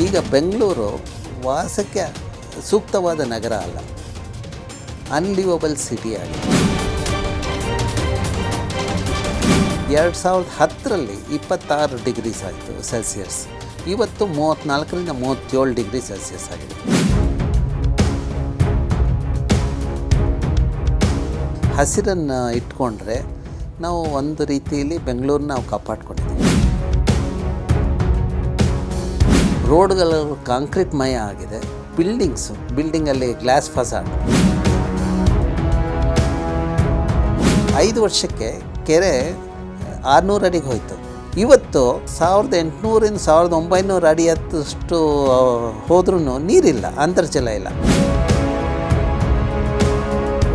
ಈಗ ಬೆಂಗಳೂರು ವಾಸಕ್ಕೆ ಸೂಕ್ತವಾದ ನಗರ ಅಲ್ಲ, ಅನ್ಲಿವಬಲ್ ಸಿಟಿ ಆಗಿದೆ. 2010ರಲ್ಲಿ 26 ಡಿಗ್ರೀಸ್ ಆಯಿತು ಸೆಲ್ಸಿಯಸ್. ಇವತ್ತು 34ರಿಂದ 37 ಡಿಗ್ರಿ ಸೆಲ್ಸಿಯಸ್ ಆಗಿದೆ. ಹಸಿರನ್ನು ಇಟ್ಕೊಂಡ್ರೆ ನಾವು ಒಂದು ರೀತಿಯಲ್ಲಿ ಬೆಂಗಳೂರನ್ನ ನಾವು ಕಾಪಾಡ್ಕೊಂಡಿದ್ದೀವಿ. ರೋಡ್ಗಳು ಕಾಂಕ್ರೀಟ್ ಮಯ ಆಗಿದೆ. ಬಿಲ್ಡಿಂಗಲ್ಲಿ ಗ್ಲಾಸ್ ಫಸಾಡ್. 5 ವರ್ಷಕ್ಕೆ ಕೆರೆ 600 ಅಡಿಗೆ ಹೋಯಿತು. ಇವತ್ತು 1800ರಿಂದ 1900 ಅಡಿ ಹತ್ತಷ್ಟು ಹೋದ್ರೂ ನೀರಿಲ್ಲ, ಅಂತರ್ಜಲ ಇಲ್ಲ.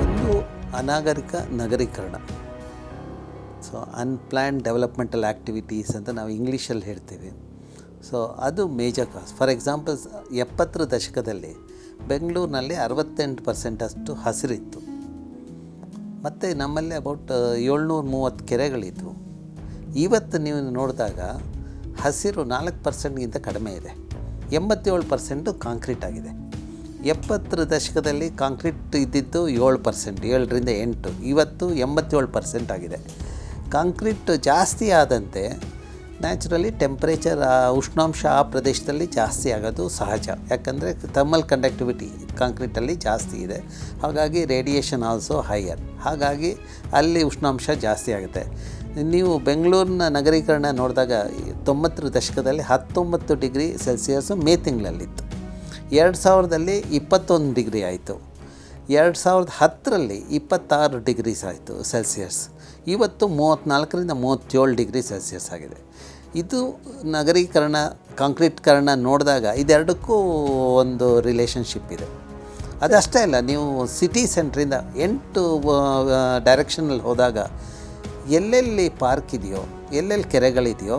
ಒಂದು ಅನಾಗರಿಕ ನಗರೀಕರಣ, ಸೊ ಅನ್ಪ್ಲ್ಯಾನ್ಡ್ ಡೆವಲಪ್ಮೆಂಟಲ್ ಆ್ಯಕ್ಟಿವಿಟೀಸ್ ಅಂತ ನಾವು ಇಂಗ್ಲೀಷಲ್ಲಿ ಹೇಳ್ತೀವಿ. ಸೊ ಅದು ಮೇಜರ್ ಕಾಸ್. ಫಾರ್ ಎಕ್ಸಾಂಪಲ್ 70ರ ದಶಕದಲ್ಲಿ ಬೆಂಗಳೂರಿನಲ್ಲಿ 68% ಅಷ್ಟು ಹಸಿರಿತ್ತು. ಮತ್ತು ನಮ್ಮಲ್ಲಿ ಅಬೌಟ್ 730 ಕೆರೆಗಳಿದ್ವು. ಇವತ್ತು ನೀವು ನೋಡಿದಾಗ ಹಸಿರು 4%ಗಿಂತ ಕಡಿಮೆ ಇದೆ. 87% ಕಾಂಕ್ರೀಟ್ ಆಗಿದೆ. 70ರ ದಶಕದಲ್ಲಿ ಕಾಂಕ್ರೀಟ್ ಇದ್ದಿದ್ದು 7%, 7ರಿಂದ 8. ಇವತ್ತು 87% ಆಗಿದೆ. ಕಾಂಕ್ರೀಟ್ ಜಾಸ್ತಿ ಆದಂತೆ ನ್ಯಾಚುರಲಿ ಟೆಂಪ್ರೇಚರ್, ಉಷ್ಣಾಂಶ ಆ ಪ್ರದೇಶದಲ್ಲಿ ಜಾಸ್ತಿ ಆಗೋದು ಸಹಜ. ಯಾಕಂದರೆ ಥರ್ಮಲ್ ಕಂಡಕ್ಟಿವಿಟಿ ಕಾಂಕ್ರೀಟಲ್ಲಿ ಜಾಸ್ತಿ ಇದೆ. ಹಾಗಾಗಿ ರೇಡಿಯೇಷನ್ ಆಲ್ಸೋ ಹೈಯರ್. ಹಾಗಾಗಿ ಅಲ್ಲಿ ಉಷ್ಣಾಂಶ ಜಾಸ್ತಿ ಆಗುತ್ತೆ. ನೀವು ಬೆಂಗಳೂರಿನ ನಗರೀಕರಣ ನೋಡಿದಾಗ 90ರ ದಶಕದಲ್ಲಿ 19 ಡಿಗ್ರಿ ಸೆಲ್ಸಿಯಸ್ಸು ಮೇ ತಿಂಗಳಲ್ಲಿತ್ತು. 2000ರಲ್ಲಿ 21 ಡಿಗ್ರಿ ಆಯಿತು. 2010ರಲ್ಲಿ 26 ಡಿಗ್ರೀಸ್ ಆಯಿತು ಸೆಲ್ಸಿಯಸ್. ಇವತ್ತು 34ರಿಂದ 37 ಡಿಗ್ರಿ ಸೆಲ್ಸಿಯಸ್ ಆಗಿದೆ. ಇದು ನಗರೀಕರಣ, ಕಾಂಕ್ರೀಟ್ಕರಣ ನೋಡಿದಾಗ ಇದೆರಡಕ್ಕೂ ಒಂದು ರಿಲೇಷನ್ಶಿಪ್ ಇದೆ. ಅದಷ್ಟೇ ಅಲ್ಲ, ನೀವು ಸಿಟಿ ಸೆಂಟ್ರಿಂದ 8 ಡೈರೆಕ್ಷನಲ್ಲಿ ಹೋದಾಗ ಎಲ್ಲೆಲ್ಲಿ ಪಾರ್ಕ್ ಇದೆಯೋ, ಎಲ್ಲೆಲ್ಲಿ ಕೆರೆಗಳಿದೆಯೋ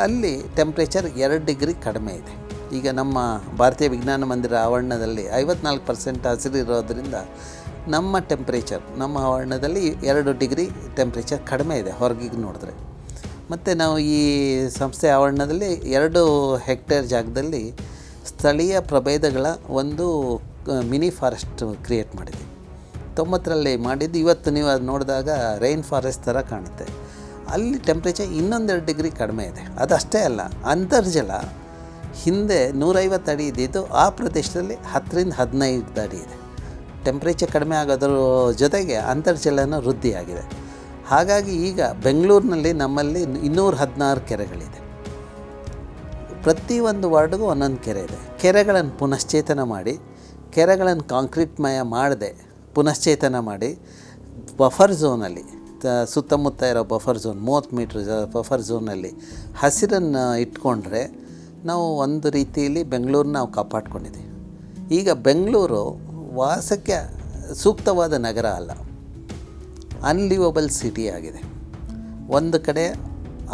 ಅಲ್ಲಿ ಟೆಂಪ್ರೇಚರ್ 2 ಡಿಗ್ರಿ ಕಡಿಮೆ ಇದೆ. ಈಗ ನಮ್ಮ ಭಾರತೀಯ ವಿಜ್ಞಾನ ಮಂದಿರ ಆವರಣದಲ್ಲಿ 54% ಹಸಿರಿರೋದ್ರಿಂದ ನಮ್ಮ ಆವರಣದಲ್ಲಿ 2 ಡಿಗ್ರಿ ಟೆಂಪ್ರೇಚರ್ ಕಡಿಮೆ ಇದೆ ಹೊರಗಿಗೆ ನೋಡಿದ್ರೆ. ಮತ್ತು ನಾವು ಈ ಸಂಸ್ಥೆ ಆವರಣದಲ್ಲಿ 2 ಹೆಕ್ಟೇರ್ ಜಾಗದಲ್ಲಿ ಸ್ಥಳೀಯ ಪ್ರಭೇದಗಳ ಒಂದು ಮಿನಿ ಫಾರೆಸ್ಟ್ ಕ್ರಿಯೇಟ್ ಮಾಡಿದ್ವಿ. 90ರಲ್ಲಿ ಮಾಡಿದ್ದು. ಇವತ್ತು ನೀವು ಅದು ನೋಡಿದಾಗ ರೈನ್ ಫಾರೆಸ್ಟ್ ಥರ ಕಾಣುತ್ತೆ. ಅಲ್ಲಿ ಟೆಂಪ್ರೇಚರ್ 2 ಡಿಗ್ರಿ ಕಡಿಮೆ ಇದೆ. ಅದಷ್ಟೇ ಅಲ್ಲ, ಅಂತರ್ಜಲ ಹಿಂದೆ 150 ಅಡಿ ಇದ್ದಿದ್ದು ಆ ಪ್ರದೇಶದಲ್ಲಿ 10ರಿಂದ 15 ಅಡಿ ಇದೆ. ಟೆಂಪ್ರೇಚರ್ ಕಡಿಮೆ ಆಗೋದ್ರ ಜೊತೆಗೆ ಅಂತರ್ಜಲನೂ ವೃದ್ಧಿಯಾಗಿದೆ. ಹಾಗಾಗಿ ಈಗ ಬೆಂಗಳೂರಿನಲ್ಲಿ ನಮ್ಮಲ್ಲಿ 216 ಕೆರೆಗಳಿದೆ. ಪ್ರತಿಯೊಂದು ವಾರ್ಡ್ಗೂ ಒಂದೊಂದು ಕೆರೆ ಇದೆ. ಕೆರೆಗಳನ್ನು ಪುನಶ್ಚೇತನ ಮಾಡಿ, ಕೆರೆಗಳನ್ನು ಕಾಂಕ್ರೀಟ್ಮಯ ಮಾಡದೆ ಪುನಶ್ಚೇತನ ಮಾಡಿ, ಬಫರ್ ಝೋನಲ್ಲಿ ಸುತ್ತಮುತ್ತ ಇರೋ ಬಫರ್ ಝೋನ್ 30 ಮೀಟ್ರ್ ಬಫರ್ ಝೋನಲ್ಲಿ ಹಸಿರನ್ನು ಇಟ್ಕೊಂಡ್ರೆ ನಾವು ಒಂದು ರೀತಿಯಲ್ಲಿ ಬೆಂಗಳೂರನ್ನ ನಾವು ಕಾಪಾಡ್ಕೊಂಡಿದ್ದೀವಿ. ಈಗ ಬೆಂಗಳೂರು ವಾಸಕ್ಕೆ ಸೂಕ್ತವಾದ ನಗರ ಅಲ್ಲ, ಅನ್ಲಿವಬಲ್ ಸಿಟಿ ಆಗಿದೆ. ಒಂದು ಕಡೆ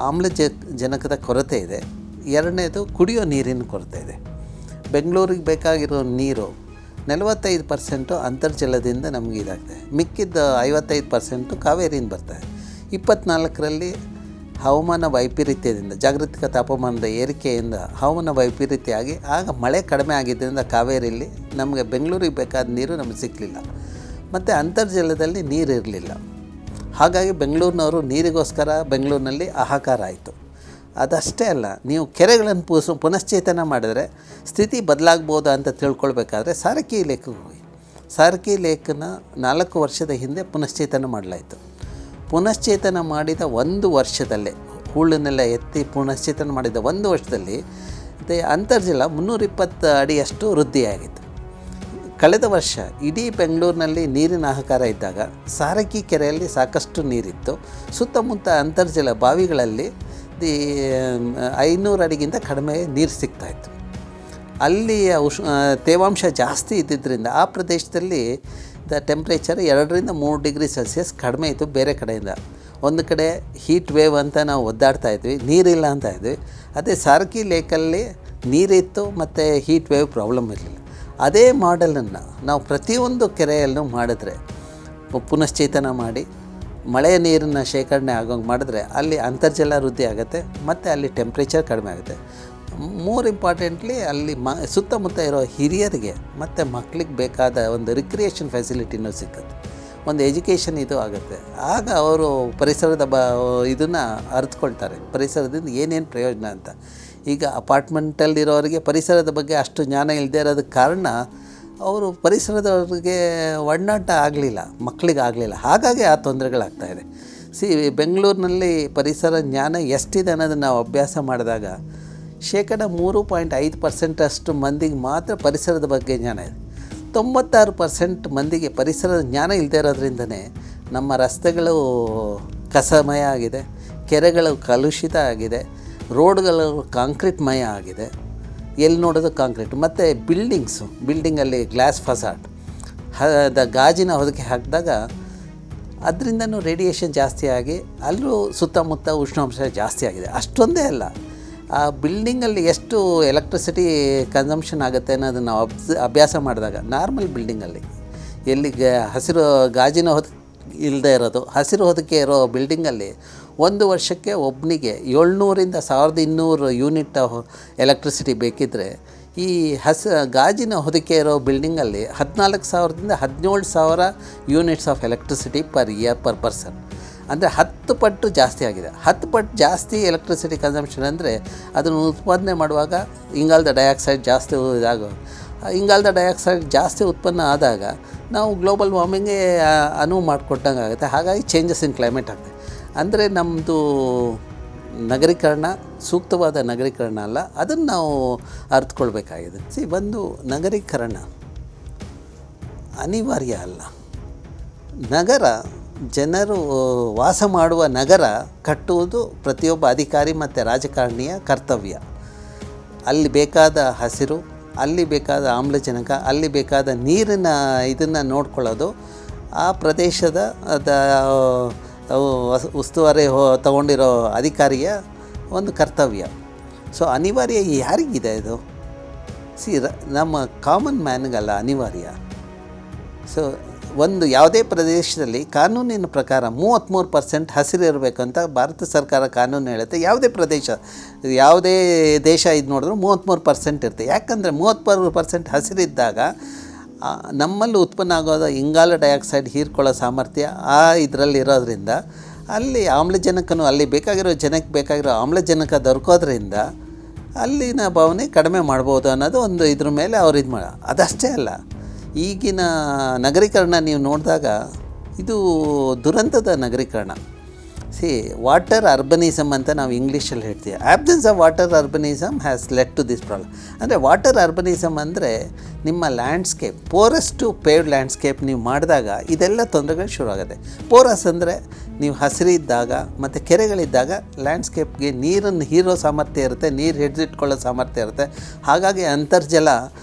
ಆಮ್ಲಜನಕದ ಕೊರತೆ ಇದೆ, ಎರಡನೇದು ಕುಡಿಯೋ ನೀರಿನ ಕೊರತೆ ಇದೆ. ಬೆಂಗಳೂರಿಗೆ ಬೇಕಾಗಿರೋ ನೀರು 45% ಅಂತರ್ಜಲದಿಂದ ನಮಗೆ ಇದಾಗ್ತದೆ. ಮಿಕ್ಕಿದ್ದ 55% ಕಾವೇರಿಯಿಂದ ಬರ್ತದೆ. 24ರಲ್ಲಿ ಹವಾಮಾನ ವೈಪರೀತ್ಯದಿಂದ, ಜಾಗತಿಕ ತಾಪಮಾನದ ಏರಿಕೆಯಿಂದ ಹವಾಮಾನ ವೈಪರೀತ್ಯ ಆಗಿ ಆಗ ಮಳೆ ಕಡಿಮೆ ಆಗಿದ್ದರಿಂದ ಕಾವೇರಿಯಲ್ಲಿ ನಮಗೆ ಬೆಂಗಳೂರಿಗೆ ಬೇಕಾದ ನೀರು ನಮಗೆ ಸಿಕ್ಕಲಿಲ್ಲ. ಮತ್ತು ಅಂತರ್ಜಲದಲ್ಲಿ ನೀರಿರಲಿಲ್ಲ. ಹಾಗಾಗಿ ಬೆಂಗಳೂರಿನವರು ನೀರಿಗೋಸ್ಕರ ಬೆಂಗಳೂರಿನಲ್ಲಿ ಹಾಹಾಕಾರ ಆಯಿತು. ಅದಷ್ಟೇ ಅಲ್ಲ, ನೀವು ಕೆರೆಗಳನ್ನು ಪುನಶ್ಚೇತನ ಮಾಡಿದ್ರೆ ಸ್ಥಿತಿ ಬದಲಾಗ್ಬೋದಾ ಅಂತ ತಿಳ್ಕೊಳ್ಬೇಕಾದ್ರೆ ಸಾರಕ್ಕಿ ಲೇಕ್ಗೆ ಹೋಗಿ. ಸಾರಕ್ಕಿ ಲೇಕನ್ನ 4 ವರ್ಷದ ಹಿಂದೆ ಪುನಶ್ಚೇತನ ಮಾಡಲಾಯಿತು. ಪುನಶ್ಚೇತನ ಮಾಡಿದ 1 ವರ್ಷದಲ್ಲೇ, ಹೂಳನ್ನೆಲ್ಲ ಎತ್ತಿ ಪುನಶ್ಚೇತನ ಮಾಡಿದ 1 ವರ್ಷದಲ್ಲಿ ಅಂತರ್ಜಲ 320 ಅಡಿಯಷ್ಟು ವೃದ್ಧಿಯಾಗಿತ್ತು. ಕಳೆದ ವರ್ಷ ಇಡೀ ಬೆಂಗಳೂರಿನಲ್ಲಿ ನೀರಿನ ಹಾಹಾಕಾರ ಇದ್ದಾಗ ಸಾರಕ್ಕಿ ಕೆರೆಯಲ್ಲಿ ಸಾಕಷ್ಟು ನೀರಿತ್ತು. ಸುತ್ತಮುತ್ತ ಅಂತರ್ಜಲ ಬಾವಿಗಳಲ್ಲಿ 500 ಅಡಿಗಿಂತ ಕಡಿಮೆ ನೀರು ಸಿಗ್ತಾಯಿತ್ತು. ಅಲ್ಲಿಯ ತೇವಾಂಶ ಜಾಸ್ತಿ ಇದ್ದಿದ್ದರಿಂದ ಆ ಪ್ರದೇಶದಲ್ಲಿ ಟೆಂಪ್ರೇಚರ್ 2ರಿಂದ 3 ಡಿಗ್ರಿ ಸೆಲ್ಸಿಯಸ್ ಕಡಿಮೆ ಇತ್ತು ಬೇರೆ ಕಡೆಯಿಂದ. ಒಂದು ಕಡೆ ಹೀಟ್ ವೇವ್ ಅಂತ ನಾವು ಒದ್ದಾಡ್ತಾ ಇದ್ವಿ, ನೀರಿಲ್ಲ ಅಂತ ಇದ್ವಿ. ಅದೇ ಸಾರಕ್ಕಿ ಲೇಕಲ್ಲಿ ನೀರಿತ್ತು ಮತ್ತು ಹೀಟ್ ವೇವ್ ಪ್ರಾಬ್ಲಮ್ ಇರಲಿಲ್ಲ. ಅದೇ ಮಾಡೆಲನ್ನು ನಾವು ಪ್ರತಿಯೊಂದು ಕೆರೆಯಲ್ಲೂ ಮಾಡಿದ್ರೆ, ಪುನಶ್ಚೇತನ ಮಾಡಿ ಮಳೆಯ ನೀರನ್ನು ಶೇಖರಣೆ ಆಗೋಂಗೆ ಮಾಡಿದ್ರೆ ಅಲ್ಲಿ ಅಂತರ್ಜಲ ವೃದ್ಧಿ ಆಗುತ್ತೆ ಮತ್ತು ಅಲ್ಲಿ ಟೆಂಪ್ರೇಚರ್ ಕಡಿಮೆ ಆಗುತ್ತೆ. ಮೋರ್ ಇಂಪಾರ್ಟೆಂಟ್ಲಿ ಅಲ್ಲಿ ಸುತ್ತಮುತ್ತ ಇರೋ ಹಿರಿಯರಿಗೆ ಮತ್ತು ಮಕ್ಕಳಿಗೆ ಬೇಕಾದ ಒಂದು ರಿಕ್ರಿಯೇಷನ್ ಫೆಸಿಲಿಟಿನೂ ಸಿಕ್ಕುತ್ತೆ, ಒಂದು ಎಜುಕೇಷನ್ ಇದು ಆಗುತ್ತೆ. ಆಗ ಅವರು ಪರಿಸರದ ಇದನ್ನು ಅರಿತುಕೊಳ್ತಾರೆ, ಪರಿಸರದಿಂದ ಏನೇನು ಪ್ರಯೋಜನ ಅಂತ. ಈಗ ಅಪಾರ್ಟ್ಮೆಂಟಲ್ಲಿರೋರಿಗೆ ಪರಿಸರದ ಬಗ್ಗೆ ಅಷ್ಟು ಜ್ಞಾನ ಇಲ್ಲದೆ ಇರೋದಕ್ಕೆ ಕಾರಣ ಅವರು ಪರಿಸರದವ್ರಿಗೆ ಒಡನಾಟ ಆಗಲಿಲ್ಲ, ಮಕ್ಕಳಿಗೆ ಆಗಲಿಲ್ಲ. ಹಾಗಾಗಿ ಆ ತೊಂದರೆಗಳಾಗ್ತಾಯಿದೆ. ಬೆಂಗಳೂರಿನಲ್ಲಿ ಪರಿಸರ ಜ್ಞಾನ ಎಷ್ಟಿದೆ ಅನ್ನೋದನ್ನು ನಾವು ಅಭ್ಯಾಸ ಮಾಡಿದಾಗ 3.5% ಅಷ್ಟು ಮಂದಿಗೆ ಮಾತ್ರ ಪರಿಸರದ ಬಗ್ಗೆ ಜ್ಞಾನ ಇದೆ. 96% ಮಂದಿಗೆ ಪರಿಸರದ ಜ್ಞಾನ ಇಲ್ಲದೆ ಇರೋದ್ರಿಂದನೇ ನಮ್ಮ ರಸ್ತೆಗಳು ಕಸಮಯ ಆಗಿದೆ, ಕೆರೆಗಳು ಕಲುಷಿತ ಆಗಿದೆ, ರೋಡ್ಗಳು ಕಾಂಕ್ರೀಟ್ಮಯ ಆಗಿದೆ, ಎಲ್ಲಿ ನೋಡೋದು ಕಾಂಕ್ರೀಟ್. ಮತ್ತು ಬಿಲ್ಡಿಂಗಲ್ಲಿ ಗ್ಲಾಸ್ ಫಸಾಡ್ ಗಾಜಿನ ಹೊದಿಕೆ ಹಾಕಿದಾಗ ಅದರಿಂದನೂ ರೇಡಿಯೇಷನ್ ಜಾಸ್ತಿ ಆಗಿ ಅಲ್ಲೂ ಸುತ್ತಮುತ್ತ ಉಷ್ಣಾಂಶ ಜಾಸ್ತಿ ಆಗಿದೆ. ಅಷ್ಟೊಂದೇ ಅಲ್ಲ, ಆ ಬಿಲ್ಡಿಂಗಲ್ಲಿ ಎಷ್ಟು ಎಲೆಕ್ಟ್ರಿಸಿಟಿ ಕನ್ಸಂಪ್ಷನ್ ಆಗುತ್ತೆ ಅನ್ನೋದನ್ನು ನಾವು ಅಭ್ಯಾಸ ಮಾಡಿದಾಗ ನಾರ್ಮಲ್ ಬಿಲ್ಡಿಂಗಲ್ಲಿ ಎಲ್ಲಿ ಹಸಿರು ಗಾಜಿನ ಹೊದಿಕೆ ಇಲ್ಲದೆ ಇರೋದು, ಹಸಿರು ಹೊದಿಕೆ ಇರೋ ಬಿಲ್ಡಿಂಗಲ್ಲಿ ಒಂದು ವರ್ಷಕ್ಕೆ ಒಬ್ಬನಿಗೆ 700ರಿಂದ 1200 ಯೂನಿಟ್ ಎಲೆಕ್ಟ್ರಿಸಿಟಿ ಬೇಕಿದ್ದರೆ ಈ ಗಾಜಿನ ಹೊದಿಕೆ ಇರೋ ಬಿಲ್ಡಿಂಗಲ್ಲಿ 14,000ರಿಂದ 17,000 units of electricity per year per person. ಅಂದರೆ 10 ಪಟ್ಟು ಜಾಸ್ತಿ ಆಗಿದೆ. 10 ಪಟ್ಟು ಜಾಸ್ತಿ ಎಲೆಕ್ಟ್ರಿಸಿಟಿ ಕನ್ಸಂಪ್ಷನ್ ಅಂದರೆ ಅದನ್ನು ಉತ್ಪಾದನೆ ಮಾಡುವಾಗ ಇಂಗಾಲದ ಡೈಆಕ್ಸೈಡ್ ಜಾಸ್ತಿ ಇಂಗಾಲದ ಡೈಆಕ್ಸೈಡ್ ಜಾಸ್ತಿ ಉತ್ಪನ್ನ ಆದಾಗ ನಾವು ಗ್ಲೋಬಲ್ ವಾರ್ಮಿಂಗ್ಗೆ ಅನುವು ಮಾಡಿಕೊಟ್ಟಂಗೆ ಆಗುತ್ತೆ. ಹಾಗಾಗಿ ಚೇಂಜಸ್ ಇನ್ ಕ್ಲೈಮೇಟ್ ಆಗುತ್ತೆ. ಅಂದರೆ ನಮ್ಮದು ನಗರೀಕರಣ ಸೂಕ್ತವಾದ ನಗರೀಕರಣ ಅಲ್ಲ, ಅದನ್ನು ನಾವು ಅರ್ಥಕೊಳ್ಬೇಕಾಗಿದೆ. ಒಂದು ನಗರೀಕರಣ ಅನಿವಾರ್ಯ ಅಲ್ಲ. ನಗರ ಜನರು ವಾಸ ಮಾಡುವ ನಗರ ಕಟ್ಟುವುದು ಪ್ರತಿಯೊಬ್ಬ ಅಧಿಕಾರಿ ಮತ್ತು ರಾಜಕಾರಣಿಯ ಕರ್ತವ್ಯ. ಅಲ್ಲಿ ಬೇಕಾದ ಹಸಿರು, ಅಲ್ಲಿ ಬೇಕಾದ ಆಮ್ಲಜನಕ, ಅಲ್ಲಿ ಬೇಕಾದ ನೀರಿನ ಇದನ್ನು ನೋಡ್ಕೊಳ್ಳೋದು ಆ ಪ್ರದೇಶದ ಉಸ್ತುವಾರಿ ತಗೊಂಡಿರೋ ಅಧಿಕಾರಿಯ ಒಂದು ಕರ್ತವ್ಯ. ಅನಿವಾರ್ಯ ಯಾರಿಗಿದೆ ಇದು? ನಮ್ಮ ಕಾಮನ್ ಮ್ಯಾನ್ಗಲ್ಲ ಅನಿವಾರ್ಯ. ಒಂದು ಯಾವುದೇ ಪ್ರದೇಶದಲ್ಲಿ ಕಾನೂನಿನ ಪ್ರಕಾರ 33% ಹಸಿರು ಇರಬೇಕು ಅಂತ ಭಾರತ ಸರ್ಕಾರ ಕಾನೂನು ಹೇಳುತ್ತೆ. ಯಾವುದೇ ದೇಶ ಇದು ನೋಡಿದ್ರು 33% ಇರುತ್ತೆ. ಯಾಕಂದರೆ 33% ಹಸಿರಿದ್ದಾಗ ನಮ್ಮಲ್ಲಿ ಉತ್ಪನ್ನ ಆಗೋದು ಇಂಗಾಲ ಡೈಆಕ್ಸೈಡ್ ಹೀರ್ಕೊಳ್ಳೋ ಸಾಮರ್ಥ್ಯ ಇದರಲ್ಲಿರೋದ್ರಿಂದ ಅಲ್ಲಿ ಆಮ್ಲಜನಕನೂ ಅಲ್ಲಿ ಜನಕ್ಕೆ ಬೇಕಾಗಿರೋ ಆಮ್ಲಜನಕ ದೊರಕೋದ್ರಿಂದ ಅಲ್ಲಿನ ಭಾವನೆ ಕಡಿಮೆ ಮಾಡ್ಬೋದು ಅನ್ನೋದು ಒಂದು ಇದ್ರ ಮೇಲೆ ಅವ್ರು ಇದು ಅದಷ್ಟೇ ಅಲ್ಲ, ಈಗಿನ ನಗರೀಕರಣ ನೀವು ನೋಡಿದಾಗ ಇದು ದುರಂತದ ನಗರೀಕರಣ. ವಾಟರ್ ಅರ್ಬನಿಸಮ್ ಅಂತ ನಾವು ಇಂಗ್ಲೀಷಲ್ಲಿ ಹೇಳ್ತೀವಿ. Absence of water urbanism has led to this problem. ಅಂದರೆ ವಾಟರ್ ಅರ್ಬನಿಸಮ್ ಅಂದರೆ ನಿಮ್ಮ landscape, porous to paved landscape ನೀವು ಮಾಡಿದಾಗ ಇದೆಲ್ಲ ತೊಂದರೆಗಳು ಶುರುವಾಗುತ್ತೆ. ಪೋರಸ್ ಅಂದರೆ ನೀವು ಹಸಿರಿದ್ದಾಗ ಮತ್ತು ಕೆರೆಗಳಿದ್ದಾಗ ಲ್ಯಾಂಡ್ಸ್ಕೇಪ್ಗೆ ನೀರನ್ನು ಹೀರೋ ಸಾಮರ್ಥ್ಯ ಇರುತ್ತೆ, ನೀರು ಹಿಡಿದಿಟ್ಕೊಳ್ಳೋ ಸಾಮರ್ಥ್ಯ ಇರುತ್ತೆ. ಹಾಗಾಗಿ ಅಂತರ್ಜಲ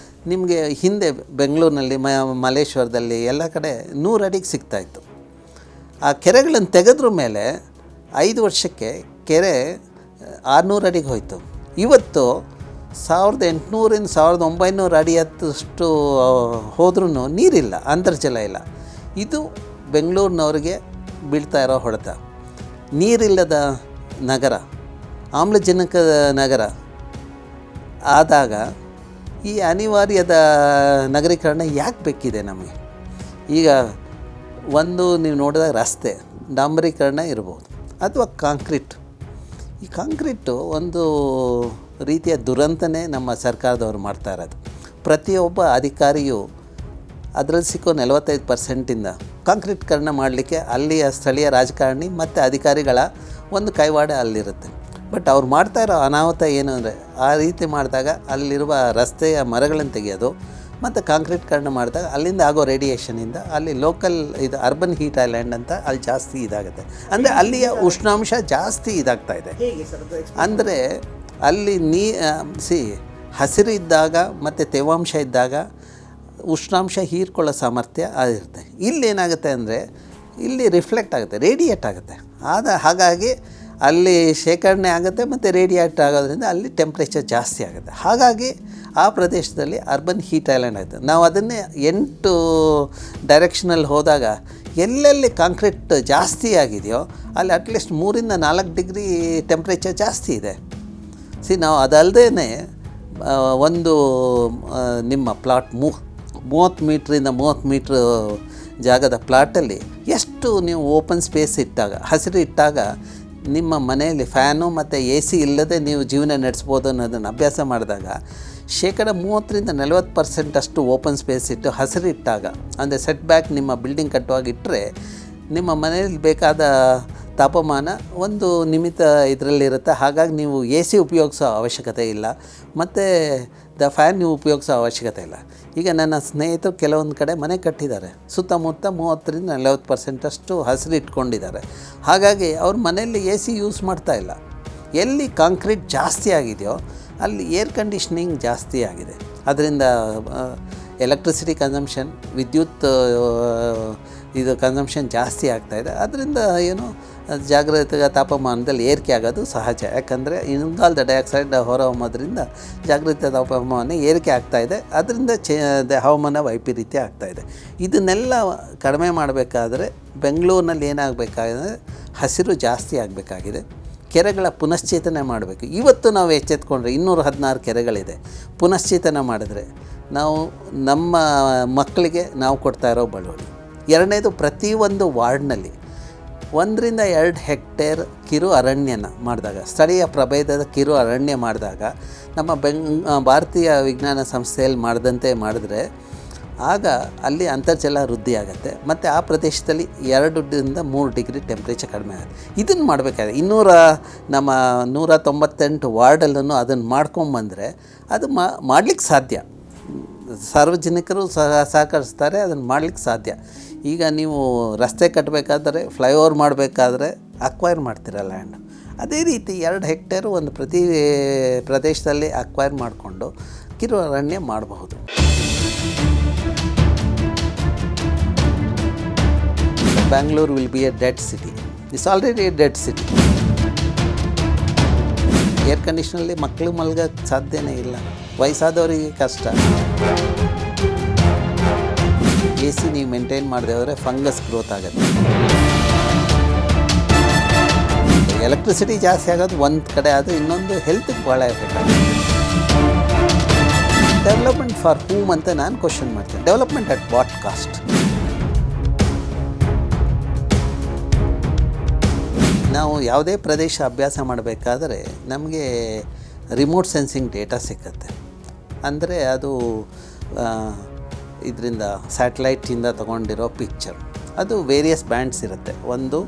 ನಿಮಗೆ ಹಿಂದೆ ಬೆಂಗಳೂರಿನಲ್ಲಿ ಮಲೇಶ್ವರದಲ್ಲಿ ಎಲ್ಲ ಕಡೆ 100 ಅಡಿಗೆ ಸಿಗ್ತಾಯಿತ್ತು. ಆ ಕೆರೆಗಳನ್ನು ತೆಗೆದ್ರ ಮೇಲೆ 5 ವರ್ಷಕ್ಕೆ ಕೆರೆ 600 ಅಡಿಗೆ ಹೋಯಿತು. ಇವತ್ತು 1800ರಿಂದ 1900 ಅಡಿ ಹತ್ತಷ್ಟು ಹೋದ್ರೂ ನೀರಿಲ್ಲ, ಅಂತರ್ಜಲ ಇಲ್ಲ. ಇದು ಬೆಂಗಳೂರಿನವ್ರಿಗೆ ಬೀಳ್ತಾ ಇರೋ ಹೊಡೆತ. ನೀರಿಲ್ಲದ ನಗರ, ಆಮ್ಲಜನಕದ ನಗರ ಆದಾಗ ಈ ಅನಿವಾರ್ಯದ ನಗರೀಕರಣ ಯಾಕೆ ಬೇಕಿದೆ ನಮಗೆ? ಈಗ ನೀವು ನೋಡಿದಾಗ ರಸ್ತೆ ಡಾಂಬರೀಕರಣ ಇರ್ಬೋದು ಅಥವಾ ಕಾಂಕ್ರೀಟ್. ಈ ಕಾಂಕ್ರೀಟು ಒಂದು ರೀತಿಯ ದುರಂತನೇ ನಮ್ಮ ಸರ್ಕಾರದವ್ರು ಮಾಡ್ತಾ ಇರೋದು. ಪ್ರತಿಯೊಬ್ಬ ಅಧಿಕಾರಿಯು ಅದರಲ್ಲಿ ಸಿಕ್ಕೋ 45%ಇಂದ ಕಾಂಕ್ರೀಟ್ಕರಣ ಮಾಡಲಿಕ್ಕೆ ಅಲ್ಲಿಯ ಸ್ಥಳೀಯ ರಾಜಕಾರಣಿ ಮತ್ತು ಅಧಿಕಾರಿಗಳ ಒಂದು ಕೈವಾಡ ಅಲ್ಲಿರುತ್ತೆ. ಬಟ್ ಅವ್ರು ಮಾಡ್ತಾ ಇರೋ ಅನಾಹುತ ಏನು ಅಂದರೆ, ಆ ರೀತಿ ಮಾಡಿದಾಗ ಅಲ್ಲಿರುವ ರಸ್ತೆಯ ಮರಗಳನ್ನು ತೆಗೆಯೋದು ಮತ್ತು ಕಾಂಕ್ರೀಟ್ಕರಣ ಮಾಡಿದಾಗ ಅಲ್ಲಿಂದ ಆಗೋ ರೇಡಿಯೇಷನಿಂದ ಅಲ್ಲಿ ಲೋಕಲ್ ಇದು ಅರ್ಬನ್ ಹೀಟ್ ಐಲ್ಯಾಂಡ್ ಅಂತ ಅಲ್ಲಿ ಜಾಸ್ತಿ ಇದಾಗುತ್ತೆ. ಅಂದರೆ ಅಲ್ಲಿಯ ಉಷ್ಣಾಂಶ ಜಾಸ್ತಿ ಇದಾಗ್ತಾಯಿದೆ. ಅಂದರೆ ಅಲ್ಲಿ ಹಸಿರು ಇದ್ದಾಗ ಮತ್ತು ತೇವಾಂಶ ಇದ್ದಾಗ ಉಷ್ಣಾಂಶ ಹೀರ್ಕೊಳ್ಳೋ ಸಾಮರ್ಥ್ಯ ಆಗಿರುತ್ತೆ. ಇಲ್ಲೇನಾಗುತ್ತೆ ಅಂದರೆ ಇಲ್ಲಿ ರಿಫ್ಲೆಕ್ಟ್ ಆಗುತ್ತೆ, ರೇಡಿಯೇಟ್ ಆಗುತ್ತೆ. ಹಾಗಾಗಿ ಅಲ್ಲಿ ಶೇಖರಣೆ ಆಗುತ್ತೆ ಮತ್ತು ರೇಡಿಯೇಟ್ ಆಗೋದ್ರಿಂದ ಅಲ್ಲಿ ಟೆಂಪ್ರೇಚರ್ ಜಾಸ್ತಿ ಆಗುತ್ತೆ. ಹಾಗಾಗಿ ಆ ಪ್ರದೇಶದಲ್ಲಿ ಅರ್ಬನ್ ಹೀಟ್ ಐಲ್ಯಾಂಡ್ ಆಯಿತು. ನಾವು ಅದನ್ನೇ 8 ಡೈರೆಕ್ಷನಲ್ಲಿ ಹೋದಾಗ ಎಲ್ಲೆಲ್ಲಿ ಕಾಂಕ್ರೀಟ್ ಜಾಸ್ತಿ ಆಗಿದೆಯೋ ಅಲ್ಲಿ ಅಟ್ಲೀಸ್ಟ್ 3ರಿಂದ 4 ಡಿಗ್ರಿ ಟೆಂಪ್ರೇಚರ್ ಜಾಸ್ತಿ ಇದೆ. ನಾವು ಅದಲ್ಲದೇ ಒಂದು ನಿಮ್ಮ ಪ್ಲಾಟ್ 30 ಮೀಟ್ರಿಂದ 30 ಮೀಟ್ರ್ ಜಾಗದ ಪ್ಲಾಟಲ್ಲಿ ಎಷ್ಟು ನೀವು ಓಪನ್ ಸ್ಪೇಸ್ ಇಟ್ಟಾಗ, ಹಸಿರು ಇಟ್ಟಾಗ, ನಿಮ್ಮ ಮನೆಯಲ್ಲಿ ಫ್ಯಾನು ಮತ್ತು ಎ ಸಿ ಇಲ್ಲದೆ ನೀವು ಜೀವನ ನಡೆಸ್ಬೋದು ಅನ್ನೋದನ್ನು ಅಭ್ಯಾಸ ಮಾಡಿದಾಗ 30-40% ಅಷ್ಟು ಓಪನ್ ಸ್ಪೇಸ್ ಇಟ್ಟು ಹಸಿರು ಇಟ್ಟಾಗ, ಅಂದರೆ ಸೆಟ್ ಬ್ಯಾಕ್ ನಿಮ್ಮ ಬಿಲ್ಡಿಂಗ್ ಕಟ್ಟುವಾಗ ಇಟ್ಟರೆ ನಿಮ್ಮ ಮನೆಯಲ್ಲಿ ಬೇಕಾದ ತಾಪಮಾನ ಒಂದು ನಿಮಿತ್ತ ಇದರಲ್ಲಿರುತ್ತೆ. ಹಾಗಾಗಿ ನೀವು ಎ ಸಿ ಉಪಯೋಗಿಸೋ ಅವಶ್ಯಕತೆ ಇಲ್ಲ, ಮತ್ತು ಫ್ಯಾನ್ ನೀವು ಉಪಯೋಗಿಸೋ ಅವಶ್ಯಕತೆ ಇಲ್ಲ. ಈಗ ನನ್ನ ಸ್ನೇಹಿತರು ಕೆಲವೊಂದು ಕಡೆ ಮನೆ ಕಟ್ಟಿದ್ದಾರೆ, ಸುತ್ತಮುತ್ತ 30-40% ಅಷ್ಟು ಹಸಿರು ಇಟ್ಕೊಂಡಿದ್ದಾರೆ. ಹಾಗಾಗಿ ಅವ್ರ ಮನೆಯಲ್ಲಿ ಎ ಸಿ ಯೂಸ್ ಮಾಡ್ತಾಯಿಲ್ಲ. ಎಲ್ಲಿ ಕಾಂಕ್ರೀಟ್ ಜಾಸ್ತಿ ಆಗಿದೆಯೋ ಅಲ್ಲಿ ಏರ್ ಕಂಡೀಷ್ನಿಂಗ್ ಜಾಸ್ತಿ ಆಗಿದೆ. ಅದರಿಂದ ಎಲೆಕ್ಟ್ರಿಸಿಟಿ ಕನ್ಸಂಪ್ಷನ್, ವಿದ್ಯುತ್ ಇದು ಕನ್ಸಂಪ್ಷನ್ ಜಾಸ್ತಿ ಆಗ್ತಾಯಿದೆ. ಅದರಿಂದ ಏನು ಜಾಗೃತ ತಾಪಮಾನದಲ್ಲಿ ಏರಿಕೆ ಆಗೋದು ಸಹಜ. ಯಾಕಂದರೆ ಇಂಗಾಲದ ಡೈಆಕ್ಸೈಡ್ ಹೊರಹೊಮ್ಮೋದ್ರಿಂದ ಜಾಗೃತ ತಾಪಮಾನ ಏರಿಕೆ ಆಗ್ತಾಯಿದೆ. ಅದರಿಂದ ಹವಾಮಾನ ವೈಪರೀತ್ಯ ಆಗ್ತಾಯಿದೆ. ಇದನ್ನೆಲ್ಲ ಕಡಿಮೆ ಮಾಡಬೇಕಾದ್ರೆ ಬೆಂಗಳೂರಿನಲ್ಲಿ ಏನಾಗಬೇಕಾಗಿದೆ, ಹಸಿರು ಜಾಸ್ತಿ ಆಗಬೇಕಾಗಿದೆ. ಕೆರೆಗಳ ಪುನಶ್ಚೇತನ ಮಾಡಬೇಕು. ಇವತ್ತು ನಾವು ಎಚ್ಚೆತ್ಕೊಂಡ್ರೆ 216 ಕೆರೆಗಳಿದೆ. ಪುನಶ್ಚೇತನ ಮಾಡಿದ್ರೆ ನಾವು ನಮ್ಮ ಮಕ್ಕಳಿಗೆ ನಾವು ಕೊಡ್ತಾ ಇರೋ ಬಳುವಳಿ. ಎರಡನೇದು, ಪ್ರತಿಯೊಂದು ವಾರ್ಡ್ನಲ್ಲಿ 1-2 ಹೆಕ್ಟೇರ್ ಕಿರು ಅರಣ್ಯನ ಮಾಡಿದಾಗ, ಸ್ಥಳೀಯ ಪ್ರಭೇದದ ಕಿರು ಅರಣ್ಯ ಮಾಡಿದಾಗ, ನಮ್ಮ ಭಾರತೀಯ ವಿಜ್ಞಾನ ಸಂಸ್ಥೆಯಲ್ಲಿ ಮಾಡಿದಂತೆ ಮಾಡಿದ್ರೆ ಆಗ ಅಲ್ಲಿ ಅಂತರ್ಜಲ ವೃದ್ಧಿ ಆಗುತ್ತೆ. ಮತ್ತು ಆ ಪ್ರದೇಶದಲ್ಲಿ 2-3 ಡಿಗ್ರಿ ಟೆಂಪ್ರೇಚರ್ ಕಡಿಮೆ ಆಗುತ್ತೆ. ಇದನ್ನು ಮಾಡಬೇಕಾದ್ರೆ ನಮ್ಮ 198 ವಾರ್ಡಲ್ಲೂ ಅದನ್ನು ಮಾಡ್ಕೊಂಬಂದರೆ ಅದು ಮಾಡಲಿಕ್ಕೆ ಸಾಧ್ಯ. ಸಾರ್ವಜನಿಕರು ಸಹಕರಿಸ್ತಾರೆ, ಅದನ್ನು ಮಾಡಲಿಕ್ಕೆ ಸಾಧ್ಯ. ಈಗ ನೀವು ರಸ್ತೆ ಕಟ್ಟಬೇಕಾದ್ರೆ, ಫ್ಲೈಓವರ್ ಮಾಡಬೇಕಾದ್ರೆ ಅಕ್ವೈರ್ ಮಾಡ್ತೀರ ಲ್ಯಾಂಡ್. ಅದೇ ರೀತಿ 2 ಹೆಕ್ಟೇರು ಒಂದು ಪ್ರತಿ ಪ್ರದೇಶದಲ್ಲಿ ಅಕ್ವೈರ್ ಮಾಡಿಕೊಂಡು ಕಿರು ಅರಣ್ಯ ಮಾಡಬಹುದು. Bangalore will be a dead city. It's already a dead city. Air ಕಂಡೀಷನಲ್ಲಿ ಮಕ್ಕಳು ಮಲ್ಗೋಕ್ಕೆ ಸಾಧ್ಯನೇ ಇಲ್ಲ, ವಯಸ್ಸಾದವರಿಗೆ ಕಷ್ಟ. ಎ ಸಿ ನೀವು ಮೇಂಟೈನ್ ಮಾಡದೆ ಹೋದರೆ ಫಂಗಸ್ ಗ್ರೋತ್ ಆಗುತ್ತೆ. ಎಲೆಕ್ಟ್ರಿಸಿಟಿ ಜಾಸ್ತಿ ಆಗೋದು ಒಂದು ಕಡೆ, ಆದರೆ ಇನ್ನೊಂದು ಹೆಲ್ತ್ಗೆ ಭಾಳ ಎಫೆಕ್ಟ್ ಆಗುತ್ತೆ. ಡೆವಲಪ್ಮೆಂಟ್ ಫಾರ್ ಹೂಮ್ ಅಂತ ನಾನು ಕ್ವಶನ್ ಮಾಡ್ತೀನಿ. Development at what cost? ನಾವು ಯಾವುದೇ ಪ್ರದೇಶ ಅಭ್ಯಾಸ ಮಾಡಬೇಕಾದ್ರೆ ನಮಗೆ ರಿಮೋಟ್ ಸೆನ್ಸಿಂಗ್ ಡೇಟಾ ಸಿಕ್ಕತ್ತೆ. ಅಂದರೆ ಅದು ಇದರಿಂದ ಸ್ಯಾಟಲೈಟಿಂದ ತೊಗೊಂಡಿರೋ ಪಿಕ್ಚರ್. ಅದು ವೇರಿಯಸ್ ಬ್ಯಾಂಡ್ಸ್ ಇರುತ್ತೆ. ಒಂದು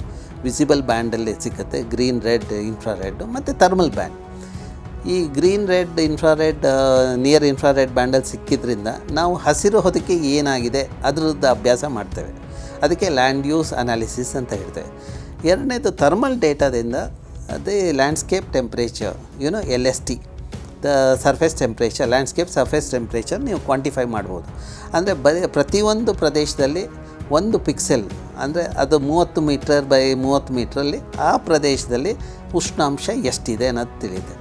ವಿಸಿಬಲ್ ಬ್ಯಾಂಡಲ್ಲಿ ಸಿಕ್ಕತ್ತೆ, ಗ್ರೀನ್, ರೆಡ್, ಇನ್ಫ್ರಾರೆಡ್ ಮತ್ತು ಥರ್ಮಲ್ ಬ್ಯಾಂಡ್. ಈ green, red, infrared, near infrared ಬ್ಯಾಂಡಲ್ಲಿ ಸಿಕ್ಕಿದ್ರಿಂದ ನಾವು ಹಸಿರು ಹೊದಿಕೆ ಏನಾಗಿದೆ ಅದರದ್ದು ಅಭ್ಯಾಸ ಮಾಡ್ತೇವೆ. ಅದಕ್ಕೆ ಲ್ಯಾಂಡ್ ಯೂಸ್ ಅನಾಲಿಸಿಸ್ ಅಂತ ಹೇಳ್ತೇವೆ. ಎರಡನೇದು ಥರ್ಮಲ್ ಡೇಟಾದಿಂದ ಅದೇ landscape temperature, LST, the surface temperature, landscape surface temperature ನೀವು ಕ್ವಾಂಟಿಫೈ ಮಾಡ್ಬೋದು. ಅಂದರೆ ಪ್ರತಿಯೊಂದು ಪ್ರದೇಶದಲ್ಲಿ 1 ಪಿಕ್ಸೆಲ್, ಅಂದರೆ ಅದು 30 ಮೀಟರ್ ಬೈ 30 ಮೀಟ್ರಲ್ಲಿ ಆ ಪ್ರದೇಶದಲ್ಲಿ ಉಷ್ಣಾಂಶ ಎಷ್ಟಿದೆ ಅನ್ನೋದು ತಿಳಿಯುತ್ತೆ.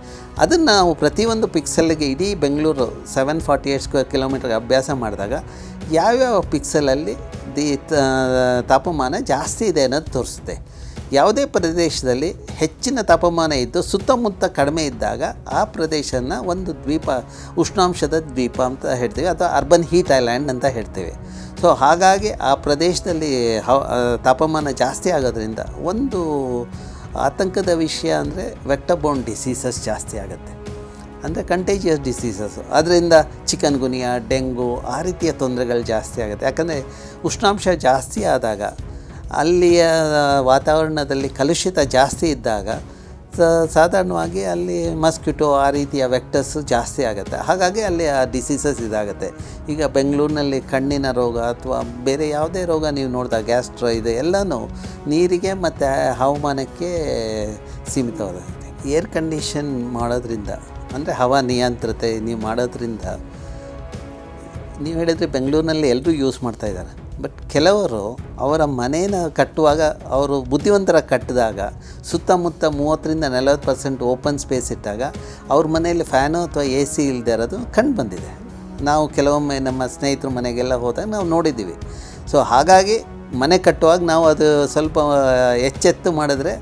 ಅದನ್ನು ನಾವು ಪ್ರತಿಯೊಂದು ಪಿಕ್ಸೆಲ್ಗೆ ಇಡೀ ಬೆಂಗಳೂರು 748 ಸ್ಕ್ವೇರ್ ಕಿಲೋಮೀಟರ್ಗೆ ಅಭ್ಯಾಸ ಮಾಡಿದಾಗ ಯಾವ್ಯಾವ ಪಿಕ್ಸೆಲಲ್ಲಿ ತಾಪಮಾನ ಜಾಸ್ತಿ ಇದೆ ಅನ್ನೋದು ತೋರಿಸುತ್ತೆ. ಯಾವುದೇ ಪ್ರದೇಶದಲ್ಲಿ ಹೆಚ್ಚಿನ ತಾಪಮಾನ ಇದ್ದು ಸುತ್ತಮುತ್ತ ಕಡಿಮೆ ಇದ್ದಾಗ ಆ ಪ್ರದೇಶನ ಒಂದು ಉಷ್ಣಾಂಶದ ದ್ವೀಪ ಅಂತ ಹೇಳ್ತೀವಿ, ಅಥವಾ ಅರ್ಬನ್ ಹೀಟ್ ಐಲ್ಯಾಂಡ್ ಅಂತ ಹೇಳ್ತೀವಿ. ಸೊ ಹಾಗಾಗಿ ಆ ಪ್ರದೇಶದಲ್ಲಿ ತಾಪಮಾನ ಜಾಸ್ತಿ ಆಗೋದ್ರಿಂದ ಒಂದು ಆತಂಕದ ವಿಷಯ ಅಂದರೆ ವೆಕ್ಟರ್ ಬೋರ್ನ್ ಡಿಸೀಸಸ್ ಜಾಸ್ತಿ ಆಗುತ್ತೆ, ಅಂದರೆ ಕಂಟೇಜಿಯಸ್ ಡಿಸೀಸಸ್ಸು. ಅದರಿಂದ ಚಿಕನ್ ಗುನಿಯಾ, ಡೆಂಗು ಆ ರೀತಿಯ ತೊಂದರೆಗಳು ಜಾಸ್ತಿ ಆಗುತ್ತೆ. ಯಾಕಂದರೆ ಉಷ್ಣಾಂಶ ಜಾಸ್ತಿ ಆದಾಗ, ಅಲ್ಲಿಯ ವಾತಾವರಣದಲ್ಲಿ ಕಲುಷಿತ ಜಾಸ್ತಿ ಇದ್ದಾಗ ಸಾಧಾರಣವಾಗಿ ಅಲ್ಲಿ ಮಸ್ಕಿಟೋ ಆ ರೀತಿಯ ವೆಕ್ಟರ್ಸು ಜಾಸ್ತಿ ಆಗುತ್ತೆ. ಹಾಗಾಗಿ ಅಲ್ಲಿ ಆ ಡಿಸೀಸಸ್ ಇದಾಗುತ್ತೆ. ಈಗ ಬೆಂಗಳೂರಿನಲ್ಲಿ ಕಣ್ಣಿನ ರೋಗ ಅಥವಾ ಬೇರೆ ಯಾವುದೇ ರೋಗ ನೀವು ನೋಡಿದಾಗ, ಗ್ಯಾಸ್ಟ್ರೋ ಇದೆ, ಎಲ್ಲನೂ ನೀರಿಗೆ ಮತ್ತು ಹವಾಮಾನಕ್ಕೆ ಸೀಮಿತವಾಗುತ್ತೆ. ಏರ್ ಕಂಡೀಷನ್ ಮಾಡೋದ್ರಿಂದ, ಅಂದರೆ ಹವಾ ನಿಯಂತ್ರತೆ ನೀವು ಮಾಡೋದ್ರಿಂದ, ನೀವು ಹೇಳಿದರೆ ಬೆಂಗಳೂರಿನಲ್ಲಿ ಎಲ್ಲರೂ ಯೂಸ್ ಮಾಡ್ತಾಯಿದ್ದಾರೆ. ಬಟ್ ಕೆಲವರು ಅವರ ಮನೇನ ಕಟ್ಟುವಾಗ, ಅವರು ಬುದ್ಧಿವಂತರ ಕಟ್ಟಿದಾಗ ಸುತ್ತಮುತ್ತ 30-40% ಓಪನ್ ಸ್ಪೇಸ್ ಇಟ್ಟಾಗ ಅವ್ರ ಮನೆಯಲ್ಲಿ ಫ್ಯಾನು ಅಥವಾ ಎ ಸಿ ಇಲ್ಲದೆ ಇರೋದು ಕಂಡು ಬಂದಿದೆ. ನಾವು ಕೆಲವೊಮ್ಮೆ ನಮ್ಮ ಸ್ನೇಹಿತರ ಮನೆಗೆಲ್ಲ ಹೋದಾಗ ನಾವು ನೋಡಿದ್ದೀವಿ. ಸೊ ಹಾಗಾಗಿ ಮನೆ ಕಟ್ಟುವಾಗ ನಾವು ಅದು ಸ್ವಲ್ಪ ಎಚ್ಚೆತ್ತು ಮಾಡಿದ್ರೆ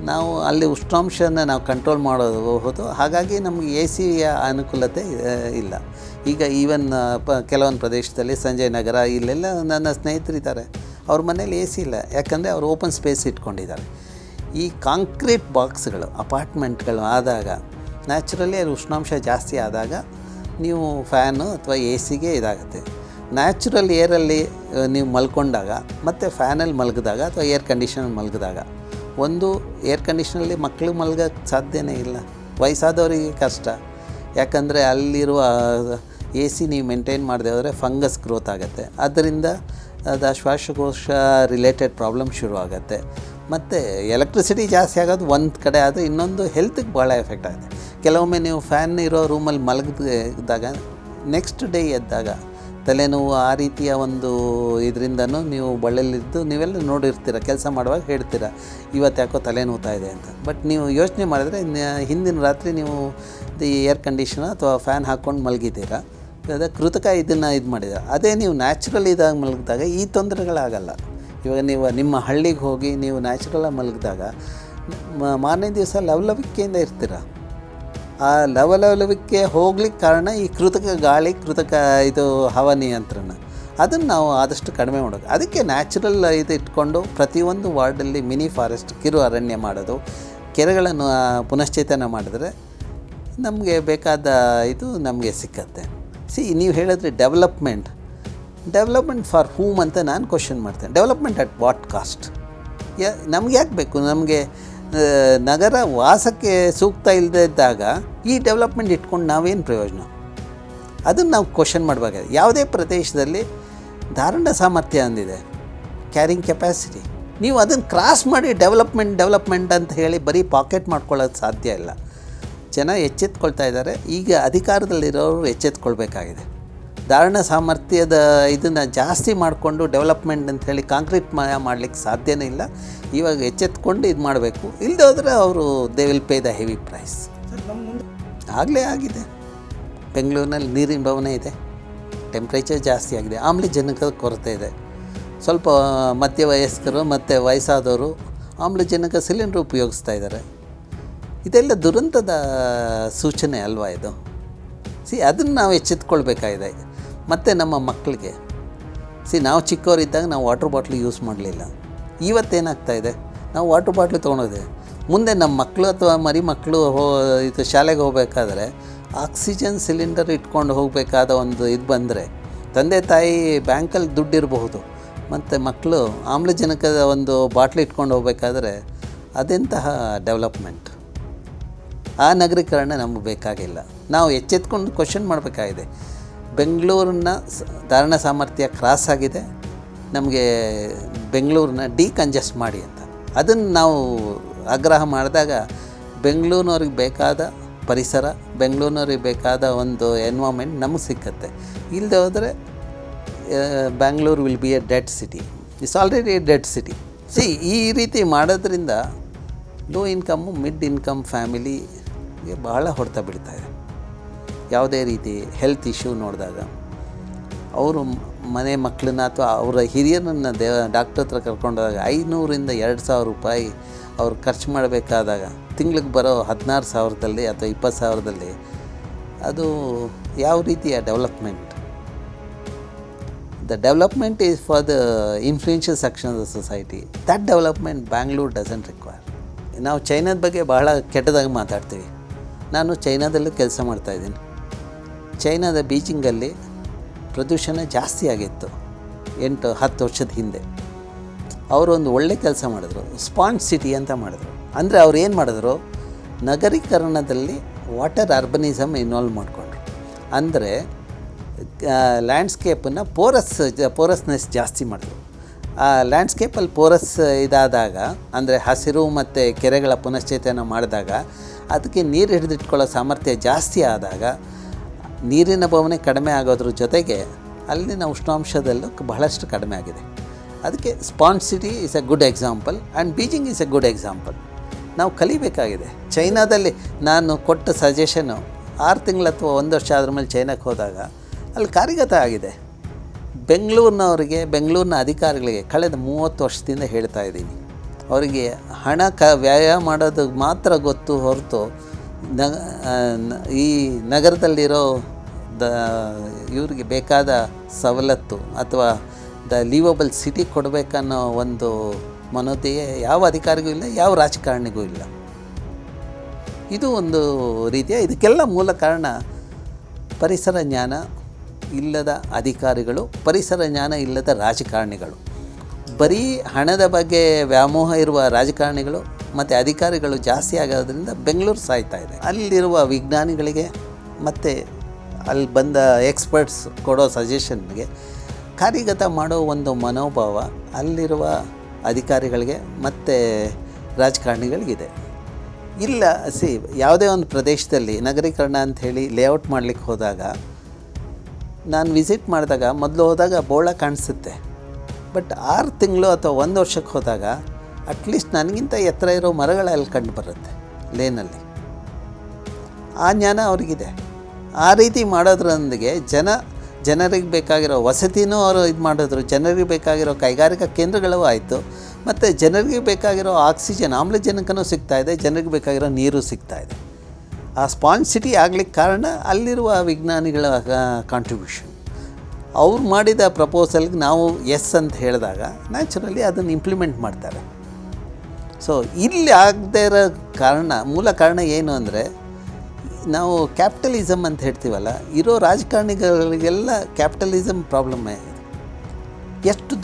ನಾವು ಅಲ್ಲಿ ಉಷ್ಣಾಂಶನ ನಾವು ಕಂಟ್ರೋಲ್ ಮಾಡಬಹುದು. ಹಾಗಾಗಿ ನಮಗೆ ಎ ಸಿಯ ಅನುಕೂಲತೆ ಇಲ್ಲ. ಈಗ ಈವನ್ ಕೆಲವೊಂದು ಪ್ರದೇಶದಲ್ಲಿ ಸಂಜಯ್ ನಗರ ಇಲ್ಲೆಲ್ಲ ನನ್ನ ಸ್ನೇಹಿತರಿದ್ದಾರೆ, ಅವ್ರ ಮನೇಲಿ ಎ ಸಿ ಇಲ್ಲ, ಯಾಕಂದರೆ ಅವರು ಓಪನ್ ಸ್ಪೇಸ್ ಇಟ್ಕೊಂಡಿದ್ದಾರೆ. ಈ ಕಾಂಕ್ರೀಟ್ ಬಾಕ್ಸ್ಗಳು ಅಪಾರ್ಟ್ಮೆಂಟ್ಗಳು ಆದಾಗ ನ್ಯಾಚುರಲಿ ಅದು ಉಷ್ಣಾಂಶ ಜಾಸ್ತಿ ಆದಾಗ ನೀವು ಫ್ಯಾನು ಅಥವಾ ಎ ಸಿಗೆ ಇದಾಗುತ್ತೆ. ನ್ಯಾಚುರಲ್ ಏರಲ್ಲಿ ನೀವು ಮಲ್ಕೊಂಡಾಗ ಮತ್ತು ಫ್ಯಾನಲ್ಲಿ ಮಲಗಿದಾಗ ಅಥವಾ ಏರ್ ಕಂಡೀಷನಲ್ಲಿ ಮಲಗಿದಾಗ, ಒಂದು ಏರ್ ಕಂಡೀಷನಲ್ಲಿ ಮಕ್ಕಳು ಮಲಗೋಕ್ಕೆ ಸಾಧ್ಯನೇ ಇಲ್ಲ, ವಯಸ್ಸಾದವರಿಗೆ ಕಷ್ಟ. ಯಾಕಂದರೆ ಅಲ್ಲಿರುವ ಎ ಸಿ ನೀವು ಮೇಂಟೈನ್ ಮಾಡದೆ ಹೋದರೆ ಫಂಗಸ್ ಗ್ರೋತ್ ಆಗುತ್ತೆ, ಅದರಿಂದ ಅದು ಶ್ವಾಸಕೋಶ ರಿಲೇಟೆಡ್ ಪ್ರಾಬ್ಲಮ್ ಶುರು ಆಗುತ್ತೆ. ಮತ್ತು ಎಲೆಕ್ಟ್ರಿಸಿಟಿ ಜಾಸ್ತಿ ಆಗೋದು ಒಂದು ಕಡೆ, ಆದರೆ ಇನ್ನೊಂದು ಹೆಲ್ತಿಗೆ ಭಾಳ ಎಫೆಕ್ಟ್ ಆಗುತ್ತೆ. ಕೆಲವೊಮ್ಮೆ ನೀವು ಫ್ಯಾನ್ ಇರೋ ರೂಮಲ್ಲಿ ಮಲಗಿದಾಗ ನೆಕ್ಸ್ಟ್ ಡೇ ಎದ್ದಾಗ ತಲೆನೋವು ಆ ರೀತಿಯ ಒಂದು ಇದರಿಂದನೂ ನೀವು ಬಳ್ಳಿಲಿದ್ದು ನೀವೆಲ್ಲ ನೋಡಿರ್ತೀರ, ಕೆಲಸ ಮಾಡುವಾಗ ಹೇಳ್ತೀರ ಇವತ್ತು ಯಾಕೋ ತಲೆ ನೋವ್ತಾ ಇದೆ ಅಂತ. ಬಟ್ ನೀವು ಯೋಚನೆ ಮಾಡಿದ್ರೆ ಹಿಂದಿನ ರಾತ್ರಿ ನೀವು ಏರ್ ಕಂಡೀಷನ್ ಅಥವಾ ಫ್ಯಾನ್ ಹಾಕ್ಕೊಂಡು ಮಲಗಿದ್ದೀರ, ಅದೇ ಕೃತಕ ಇದನ್ನು ಇದು ಮಾಡಿದ್ದೀರ. ಅದೇ ನೀವು ನ್ಯಾಚುರಲ್ ಇದಾಗ ಮಲಗಿದಾಗ ಈ ತೊಂದರೆಗಳಾಗಲ್ಲ. ಇವಾಗ ನೀವು ನಿಮ್ಮ ಹಳ್ಳಿಗೆ ಹೋಗಿ ನೀವು ನ್ಯಾಚುರಲಾಗಿ ಮಲಗಿದಾಗ ಮಾರನೇ ದಿವಸ ಲವಲವಿಕೆಯಿಂದ ಇರ್ತೀರ. ಆ ಲವಲವಿಕೆ ಹೋಗ್ಲಿಕ್ಕೆ ಕಾರಣ ಈ ಕೃತಕ ಗಾಳಿ, ಕೃತಕ ಇದು ಹವಾನಿಯಂತ್ರಣ, ಅದನ್ನು ನಾವು ಆದಷ್ಟು ಕಡಿಮೆ ಮಾಡೋದು. ಅದಕ್ಕೆ ನ್ಯಾಚುರಲ್ ಇದು ಇಟ್ಕೊಂಡು ಪ್ರತಿಯೊಂದು ವಾರ್ಡಲ್ಲಿ ಮಿನಿ ಫಾರೆಸ್ಟ್, ಕಿರು ಅರಣ್ಯ ಮಾಡೋದು, ಕೆರೆಗಳನ್ನು ಪುನಶ್ಚೇತನ ಮಾಡಿದ್ರೆ ನಮಗೆ ಬೇಕಾದ ಇದು ನಮಗೆ ಸಿಕ್ಕತ್ತೆ. ನೀವು ಹೇಳಿದ್ರೆ ಡೆವಲಪ್ಮೆಂಟ್ ಫಾರ್ ಹೂಮ್ ಅಂತ ನಾನು ಕ್ವಶನ್ ಮಾಡ್ತೇನೆ. Development at what cost? ನಮ್ಗೆ ಯಾಕೆ ಬೇಕು? ನಮಗೆ ನಗರ ವಾಸಕ್ಕೆ ಸೂಕ್ತ ಇಲ್ಲದೆ ಇದ್ದಾಗ ಈ ಡೆವಲಪ್ಮೆಂಟ್ ಇಟ್ಕೊಂಡು ನಾವೇನು ಪ್ರಯೋಜನ? ಅದನ್ನು ನಾವು ಕ್ವಶನ್ ಮಾಡಬೇಕಾಗಿದೆ. ಯಾವುದೇ ಪ್ರದೇಶದಲ್ಲಿ ಧಾರಣ ಸಾಮರ್ಥ್ಯ ಅಂದಿದೆ, ಕ್ಯಾರಿಂಗ್ ಕೆಪಾಸಿಟಿ, ನೀವು ಅದನ್ನು ಕ್ರಾಸ್ ಮಾಡಿ ಡೆವಲಪ್ಮೆಂಟ್ ಅಂತ ಹೇಳಿ ಬರೀ ಪಾಕೆಟ್ ಮಾಡ್ಕೊಳ್ಳೋದು ಸಾಧ್ಯ ಇಲ್ಲ. ಜನ ಎಚ್ಚೆತ್ಕೊಳ್ತಾ ಇದ್ದಾರೆ. ಈಗ ಅಧಿಕಾರದಲ್ಲಿರೋರು ಎಚ್ಚೆತ್ಕೊಳ್ಬೇಕಾಗಿದೆ. ಧಾರಣ ಸಾಮರ್ಥ್ಯದ ಇದನ್ನು ಜಾಸ್ತಿ ಮಾಡಿಕೊಂಡು ಡೆವಲಪ್ಮೆಂಟ್ ಅಂಥೇಳಿ ಕಾಂಕ್ರೀಟ್ ಮಾಡಲಿಕ್ಕೆ ಸಾಧ್ಯನೇ ಇಲ್ಲ. ಇವಾಗ ಎಚ್ಚೆತ್ಕೊಂಡು ಇದು ಮಾಡಬೇಕು. ಇಲ್ಲದೆ ಹೋದರೆ ಅವರು they will pay the heavy price. ಆಗಲೇ ಆಗಿದೆ. ಬೆಂಗಳೂರಿನಲ್ಲಿ ನೀರಿನ ಬವಣೆ ಇದೆ, ಟೆಂಪ್ರೇಚರ್ ಜಾಸ್ತಿ ಆಗಿದೆ, ಆಮ್ಲಜನಕದ ಕೊರತೆ ಇದೆ. ಸ್ವಲ್ಪ ಮಧ್ಯವಯಸ್ಕರು ಮತ್ತು ವಯಸ್ಸಾದವರು ಆಮ್ಲಜನಕ ಸಿಲಿಂಡ್ರ್ ಉಪಯೋಗಿಸ್ತಾ ಇದ್ದಾರೆ. ಇದೆಲ್ಲ ದುರಂತದ ಸೂಚನೆ ಅಲ್ವಾ ಇದು? ಅದನ್ನು ನಾವು ಎಚ್ಚೆತ್ಕೊಳ್ಬೇಕಾಗಿದೆ. ಮತ್ತು ನಮ್ಮ ಮಕ್ಕಳಿಗೆ ನಾವು ಚಿಕ್ಕವರಿದ್ದಾಗ ನಾವು ವಾಟರ್ ಬಾಟ್ಲ್ ಯೂಸ್ ಮಾಡಲಿಲ್ಲ. ಇವತ್ತೇನಾಗ್ತಾಯಿದೆ, ನಾವು ವಾಟರ್ ಬಾಟ್ಲು ತೊಗೊಂಡೋದೆ. ಮುಂದೆ ನಮ್ಮ ಮಕ್ಕಳು ಅಥವಾ ಮರಿ ಮಕ್ಕಳು ಇದು ಶಾಲೆಗೆ ಹೋಗಬೇಕಾದ್ರೆ ಆಕ್ಸಿಜನ್ ಸಿಲಿಂಡರ್ ಇಟ್ಕೊಂಡು ಹೋಗಬೇಕಾದ ಒಂದು ಇದು ಬಂದರೆ, ತಂದೆ ತಾಯಿ ಬ್ಯಾಂಕಲ್ಲಿ ದುಡ್ಡಿರಬಹುದು, ಮತ್ತು ಮಕ್ಕಳು ಆಮ್ಲಜನಕದ ಒಂದು ಬಾಟ್ಲ್ ಇಟ್ಕೊಂಡು ಹೋಗಬೇಕಾದ್ರೆ ಅದೆಂತಹ ಡೆವಲಪ್ಮೆಂಟ್? ಆ ನಗರೀಕರಣ ನಮಗೆ ಬೇಕಾಗಿಲ್ಲ. ನಾವು ಎಚ್ಚೆತ್ಕೊಂಡು ಕ್ವಶನ್ ಮಾಡಬೇಕಾಗಿದೆ. ಬೆಂಗಳೂರನ್ನ ಧಾರಣ ಸಾಮರ್ಥ್ಯ ಕ್ರಾಸ್ ಆಗಿದೆ, ನಮಗೆ ಬೆಂಗಳೂರನ್ನ ಡಿಕಂಜೆಸ್ಟ್ ಮಾಡಿ ಅಂತ. ಅದನ್ನು ನಾವು ಆಗ್ರಹ ಮಾಡಿದಾಗ ಬೆಂಗಳೂರಿನವ್ರಿಗೆ ಬೇಕಾದ ಪರಿಸರ, ಬೆಂಗಳೂರಿನವ್ರಿಗೆ ಬೇಕಾದ ಒಂದು ಎನ್ವೈರ್ಮೆಂಟ್ ನಮಗೆ ಸಿಕ್ಕತ್ತೆ. ಇಲ್ಲದೆ ಹೋದರೆ Bangalore will be A dead city. It's already A dead city. ಈ ರೀತಿ ಮಾಡೋದ್ರಿಂದ ಲೋ ಇನ್ಕಮ್ಮು, ಮಿಡ್ ಇನ್ಕಮ್ ಫ್ಯಾಮಿಲಿಗೆ ಬಹಳ ಹೊಡೆತ ಬೀಳ್ತಾಯಿದೆ. ಯಾವುದೇ ರೀತಿ ಹೆಲ್ತ್ ಇಶ್ಯೂ ನೋಡಿದಾಗ ಅವರು ಮನೆ ಮಕ್ಕಳನ್ನ ಅಥವಾ ಅವರ ಹಿರಿಯರನ್ನು ಡಾಕ್ಟರ್ ಹತ್ರ ಕರ್ಕೊಂಡೋದಾಗ 500ರಿಂದ 2,000 ರೂಪಾಯಿ ಅವ್ರು ಖರ್ಚು ಮಾಡಬೇಕಾದಾಗ ತಿಂಗ್ಳಿಗೆ ಬರೋ 16,000ದಲ್ಲಿ ಅಥವಾ 20,000ದಲ್ಲಿ ಅದು ಯಾವ ರೀತಿಯ development? The development is for the influential section of the society. That development Bangalore doesn't require. ನಾವು ಚೈನಾದ ಬಗ್ಗೆ ಬಹಳ ಕೆಟ್ಟದಾಗಿ ಮಾತಾಡ್ತೀವಿ. ನಾನು ಚೈನಾದಲ್ಲೂ ಕೆಲಸ ಮಾಡ್ತಾಯಿದ್ದೀನಿ. ಚೈನಾದ ಬೀಜಿಂಗಲ್ಲಿ ಪ್ರದೂಷಣ ಜಾಸ್ತಿ ಆಗಿತ್ತು 8-10 ವರ್ಷದ ಹಿಂದೆ. ಅವರು ಒಂದು ಒಳ್ಳೆ ಕೆಲಸ ಮಾಡಿದ್ರು, ಸ್ಪಾಂಜ್ ಸಿಟಿ ಅಂತ ಮಾಡಿದ್ರು. ಅಂದರೆ ಅವ್ರು ಏನು ಮಾಡಿದ್ರು, ನಗರೀಕರಣದಲ್ಲಿ ವಾಟರ್ ಅರ್ಬನಿಸಮ್ ಇನ್ವಾಲ್ವ್ ಮಾಡಿಕೊಂಡ್ರು. ಅಂದರೆ ಲ್ಯಾಂಡ್ಸ್ಕೇಪನ್ನು ಪೋರಸ್ನೆಸ್ ಜಾಸ್ತಿ ಮಾಡಿದ್ರು. ಆ ಲ್ಯಾಂಡ್ಸ್ಕೇಪಲ್ಲಿ ಪೋರಸ್ ಇದಾದಾಗ, ಅಂದರೆ ಹಸಿರು ಮತ್ತು ಕೆರೆಗಳ ಪುನಶ್ಚೇತನ ಮಾಡಿದಾಗ, ಅದಕ್ಕೆ ನೀರು ಹಿಡಿದಿಟ್ಕೊಳ್ಳೋ ಸಾಮರ್ಥ್ಯ ಜಾಸ್ತಿ ಆದಾಗ ನೀರಿನ ಬವಣೆ ಕಡಿಮೆ ಆಗೋದ್ರ ಜೊತೆಗೆ ಅಲ್ಲಿನ ಉಷ್ಣಾಂಶದಲ್ಲೂ ಬಹಳಷ್ಟು ಕಡಿಮೆ ಆಗಿದೆ. ಅದಕ್ಕೆ sponge city is A good example and Beijing is A good example. ನಾವು ಕಲಿಬೇಕಾಗಿದೆ. ಚೈನಾದಲ್ಲಿ ನಾನು ಕೊಟ್ಟ ಸಜೆಷನ್ನು 6 ತಿಂಗಳು ಅಥವಾ 1 ವರ್ಷ ಆದ್ರ ಮೇಲೆ ಚೈನಾಕ್ಕೆ ಹೋದಾಗ ಅಲ್ಲಿ ಕಾರ್ಯಗತ ಆಗಿದೆ. ಬೆಂಗಳೂರಿನ ಅಧಿಕಾರಿಗಳಿಗೆ ಕಳೆದ 30 ವರ್ಷದಿಂದ ಹೇಳ್ತಾ ಇದ್ದೀನಿ, ಅವರಿಗೆ ಹಣ ವ್ಯಯ ಮಾಡೋದು ಮಾತ್ರ ಗೊತ್ತು ಹೊರತು ಈ ನಗರದಲ್ಲಿರೋ ಇವ್ರಿಗೆ ಬೇಕಾದ ಸವಲತ್ತು ಅಥವಾ ಲೀವಬಲ್ ಸಿಟಿ ಕೊಡಬೇಕನ್ನೋ ಒಂದು ಮನೋಧೇಯ ಯಾವ ಅಧಿಕಾರಿಗೂ ಇಲ್ಲ, ಯಾವ ರಾಜಕಾರಣಿಗೂ ಇಲ್ಲ. ಇದು ಒಂದು ರೀತಿಯ ಇದಕ್ಕೆಲ್ಲ ಮೂಲ ಕಾರಣ ಪರಿಸರ ಜ್ಞಾನ ಇಲ್ಲದ ಅಧಿಕಾರಿಗಳು, ಪರಿಸರ ಜ್ಞಾನ ಇಲ್ಲದ ರಾಜಕಾರಣಿಗಳು. ಬರೀ ಹಣದ ಬಗ್ಗೆ ವ್ಯಾಮೋಹ ಇರುವ ರಾಜಕಾರಣಿಗಳು ಮತ್ತು ಅಧಿಕಾರಿಗಳು ಜಾಸ್ತಿ ಆಗೋದ್ರಿಂದ ಬೆಂಗಳೂರು ಸಾಯ್ತಾ ಇದೆ. ಅಲ್ಲಿರುವ ವಿಜ್ಞಾನಿಗಳಿಗೆ ಮತ್ತು ಅಲ್ಲಿ ಬಂದ ಎಕ್ಸ್ಪರ್ಟ್ಸ್ ಕೊಡೋ ಸಜೆಷನ್ಗೆ ಕಾರ್ಯಗತ ಮಾಡೋ ಒಂದು ಮನೋಭಾವ ಅಲ್ಲಿರುವ ಅಧಿಕಾರಿಗಳಿಗೆ ಮತ್ತು ರಾಜಕಾರಣಿಗಳಿಗಿದೆ. ಇಲ್ಲ ಯಾವುದೇ ಒಂದು ಪ್ರದೇಶದಲ್ಲಿ ನಗರೀಕರಣ ಅಂಥೇಳಿ ಲೇಔಟ್ ಮಾಡಲಿಕ್ಕೆ ಹೋದಾಗ ನಾನು ವಿಸಿಟ್ ಮಾಡಿದಾಗ ಮೊದಲು ಹೋದಾಗ ಬೋಳ ಕಾಣಿಸುತ್ತೆ. ಬಟ್ 6 ತಿಂಗಳು ಅಥವಾ 1 ವರ್ಷಕ್ಕೆ ಹೋದಾಗ ಅಟ್ಲೀಸ್ಟ್ ನನಗಿಂತ ಎತ್ತರ ಇರೋ ಮರಗಳೆಲ್ಲ ಕಂಡು ಬರುತ್ತೆ ಲೇನಲ್ಲಿ. ಆ ಜ್ಞಾನ ಅವ್ರಿಗಿದೆ. ಆ ರೀತಿ ಮಾಡೋದ್ರೊಂದಿಗೆ ಜನರಿಗೆ ಬೇಕಾಗಿರೋ ವಸತಿನೂ ಅವರು ಇದು ಮಾಡಿದ್ರು, ಜನರಿಗೆ ಬೇಕಾಗಿರೋ ಕೈಗಾರಿಕಾ ಕೇಂದ್ರಗಳೂ ಆಯಿತು, ಮತ್ತು ಜನರಿಗೆ ಬೇಕಾಗಿರೋ ಆಕ್ಸಿಜನ್ ಆಮ್ಲಜನಕನೂ ಸಿಗ್ತಾಯಿದೆ, ಜನರಿಗೆ ಬೇಕಾಗಿರೋ ನೀರು ಸಿಗ್ತಾಯಿದೆ. ಆ ಸ್ಪಾಂಜ್ ಸಿಟಿ ಆಗ್ಲಿಕ್ಕೆ ಕಾರಣ ಅಲ್ಲಿರುವ ವಿಜ್ಞಾನಿಗಳ ಕಾಂಟ್ರಿಬ್ಯೂಷನ್. ಅವ್ರು ಮಾಡಿದ ಪ್ರಪೋಸಲ್ಗೆ ನಾವು ಎಸ್ ಅಂತ ಹೇಳಿದಾಗ ನ್ಯಾಚುರಲಿ ಅದನ್ನು ಇಂಪ್ಲಿಮೆಂಟ್ ಮಾಡ್ತಾರೆ. ಸೊ ಇಲ್ಲಿ ಆಗದೇ ಇರೋ ಮೂಲ ಕಾರಣ ಏನು ಅಂದರೆ, ನಾವು ಕ್ಯಾಪಿಟಲಿಸಮ್ ಅಂತ ಹೇಳ್ತೀವಲ್ಲ, ಇರೋ ರಾಜಕಾರಣಿಗಳಿಗೆಲ್ಲ ಕ್ಯಾಪಿಟಲಿಸಮ್ ಪ್ರಾಬ್ಲಮ್ಮೇ ಇದೆ. ಎಷ್ಟು